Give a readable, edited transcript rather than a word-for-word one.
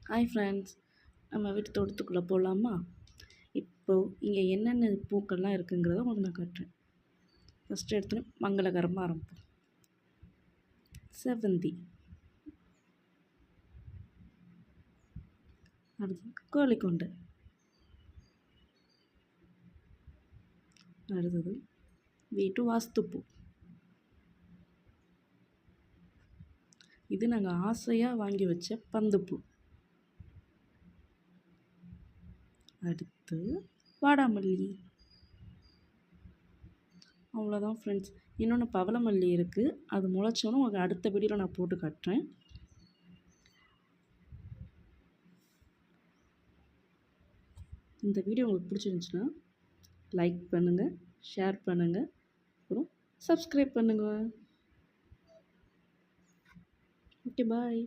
Hi friends, நம்ம வீட்டு தோட்டத்துக்குள்ளே போகலாமா? இப்போது இங்கே என்னென்ன பூக்கள்லாம் இருக்குங்கிறத உங்களுக்கு நான் காட்டுறேன். ஃபஸ்ட்டு எடுத்தோன்னே மங்களகரமாக ஆரம்பிப்போம். செவ்வந்தி, அடுத்தது கோழிக்கொண்டை, அடுத்தது வீட்டு வாஸ்துப்பூ. இது நாங்கள் ஆசையாக வாங்கி வச்ச பந்துப்பூ. அடுத்து வாடாமல்லி. அவ்வளோதான் ஃப்ரெண்ட்ஸ். இன்னொன்று பவளமல்லி இருக்குது. அது முளைச்சோன்னு உங்களுக்கு அடுத்த வீடியோவில் நான் போட்டு காட்டுறேன். இந்த வீடியோ உங்களுக்கு பிடிச்சிருந்துச்சுன்னா லைக் பண்ணுங்கள், ஷேர் பண்ணுங்கள், அப்புறம் சப்ஸ்கிரைப் பண்ணுங்கள். ஓகே, பாய்.